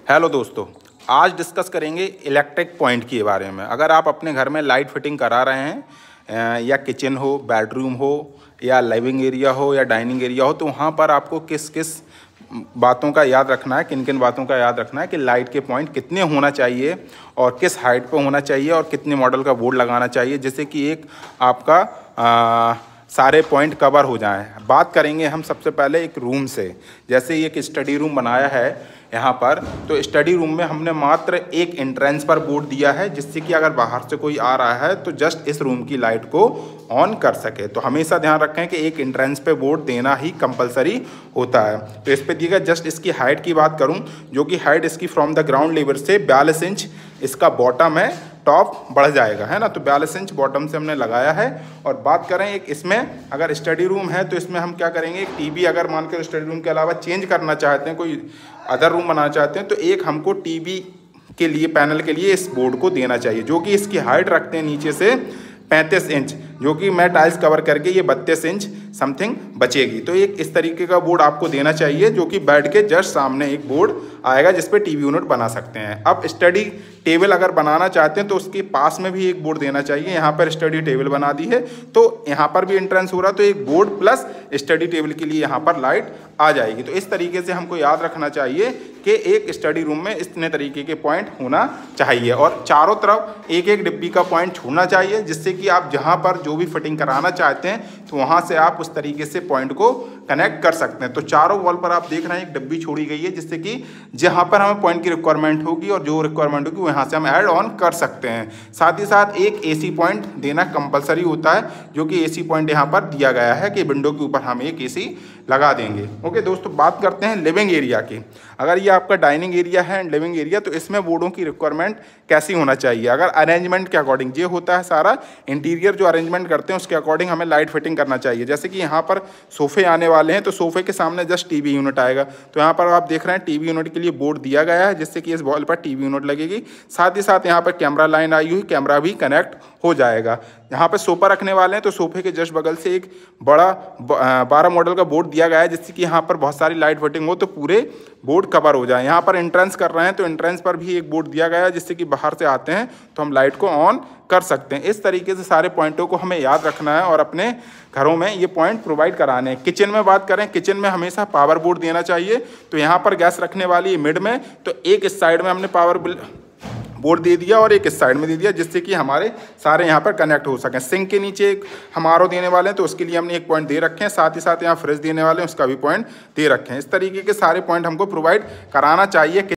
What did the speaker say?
Hello दोस्तों, आज discuss करेंगे इलेक्ट्रिक पॉइंट के बारे में। अगर आप अपने घर में लाइट फिटिंग करा रहे हैं या किचन हो, बेडरूम हो या लिविंग एरिया हो या डाइनिंग एरिया हो, तो वहाँ पर आपको किस किस बातों का याद रखना है, किन किन बातों का याद रखना है कि लाइट के पॉइंट कितने होना चाहिए और किस हाइट पर होना चाहिए और कितने मॉडल का बोर्ड लगाना चाहिए, जिससे कि एक आपका सारे पॉइंट कवर हो जाएं। बात करेंगे हम सबसे पहले एक रूम से। जैसे ये एक स्टडी रूम बनाया है यहाँ पर, तो स्टडी रूम में हमने मात्र एक एंट्रेंस पर बोर्ड दिया है, जिससे कि अगर बाहर से कोई आ रहा है तो जस्ट इस रूम की लाइट को ऑन कर सके। तो हमेशा ध्यान रखें कि एक एंट्रेंस पे बोर्ड देना ही कंपलसरी होता है। तो इस पे दिएगा। जस्ट इसकी हाइट की बात करूं, जो कि हाइट इसकी फ्रॉम द ग्राउंड लेवल से 42 इंच इसका बॉटम है, टॉप बढ़ जाएगा, है ना। तो 42 इंच बॉटम से हमने लगाया है। और बात करें एक इसमें, अगर स्टडी रूम है तो इसमें हम क्या करेंगे, एक टीवी अगर मानकर स्टडी रूम के अलावा चेंज करना चाहते हैं, कोई अदर रूम बनाना चाहते हैं, तो एक हमको टीवी के लिए, पैनल के लिए इस बोर्ड को देना चाहिए, जो कि इसकी हाइट रखते हैं नीचे से 35 इंच, जो कि मैं टाइल्स कवर करके ये 32 इंच समथिंग बचेगी। तो एक इस तरीके का बोर्ड आपको देना चाहिए, जो कि बेड के जस्ट सामने एक बोर्ड आएगा जिस पे टीवी यूनिट बना सकते हैं। अब स्टडी टेबल अगर बनाना चाहते हैं तो उसके पास में भी एक बोर्ड देना चाहिए। यहाँ पर स्टडी टेबल बना दी है, तो यहाँ पर भी एंट्रेंस हो रहा है, तो एक बोर्ड प्लस स्टडी टेबल के लिए यहाँ पर लाइट आ जाएगी। तो इस तरीके से हमको याद रखना चाहिए कि एक स्टडी रूम में इतने तरीके के पॉइंट होना चाहिए और चारों तरफ एक एक डिब्बी का पॉइंट छोड़ना चाहिए, जिससे कि आप जहाँ पर जो भी फिटिंग कराना चाहते हैं तो वहाँ से आप उस तरीके से पॉइंट को कनेक्ट कर सकते हैं। तो चारों वॉल पर आप देख रहे हैं एक डिब्बी छोड़ी गई है, जिससे कि जहाँ पर हमें पॉइंट की रिक्वायरमेंट होगी और जो रिक्वायरमेंट होगी वहाँ से हम ऐड ऑन कर सकते हैं। साथ ही साथ एक एसी पॉइंट देना कंपलसरी होता है, जो कि एसी पॉइंट यहाँ पर दिया गया है कि विंडो के ऊपर हम एक एसी लगा देंगे। ओके दोस्तों, बात करते हैं लिविंग एरिया की। अगर ये आपका डाइनिंग एरिया है एंड लिविंग एरिया, तो इसमें बोर्डों की रिक्वायरमेंट कैसी होना चाहिए। अगर अरेंजमेंट के अकॉर्डिंग ये होता है, सारा इंटीरियर जो अरेंजमेंट करते हैं उसके अकॉर्डिंग हमें लाइट फिटिंग करना चाहिए। जैसे कि यहाँ पर सोफे आने वाले हैं, तो सोफे के सामने जस्ट टीवी यूनिट आएगा, तो यहाँ पर आप देख रहे हैं टीवी यूनिट के लिए बोर्ड दिया गया है, जिससे कि इस वॉल पर टीवी यूनिट लगेगी। साथ ही साथ यहाँ पर कैमरा लाइन आई हुई, कैमरा भी कनेक्ट हो जाएगा। यहाँ पर सोफा रखने वाले हैं, तो सोफे के जस्ट बगल से एक बड़ा 12 मॉडल का बोर्ड दिया गया है, जिससे कि यहाँ पर बहुत सारी लाइट फिटिंग हो तो पूरे बोर्ड कवर हो जाए। यहाँ पर एंट्रेंस कर रहे हैं तो एंट्रेंस पर भी एक बोर्ड दिया गया है, जिससे कि बाहर से आते हैं तो हम लाइट को ऑन कर सकते हैं। इस तरीके से सारे पॉइंटों को हमें याद रखना है और अपने घरों में ये पॉइंट प्रोवाइड कराने हैं। किचन में बात करें, किचन में हमेशा पावर बोर्ड देना चाहिए। तो यहाँ पर गैस रखने वाली है मिड में, तो एक इस साइड में हमने पावर बोर्ड दे दिया और एक इस साइड में दे दिया, जिससे कि हमारे सारे यहाँ पर कनेक्ट हो सकें। सिंक के नीचे एक हम आरओ देने वाले हैं, तो उसके लिए हमने एक पॉइंट दे रखे हैं। साथ ही साथ यहाँ फ्रिज देने वाले हैं, उसका भी पॉइंट दे रखे हैं। इस तरीके के सारे पॉइंट हमको प्रोवाइड कराना चाहिए।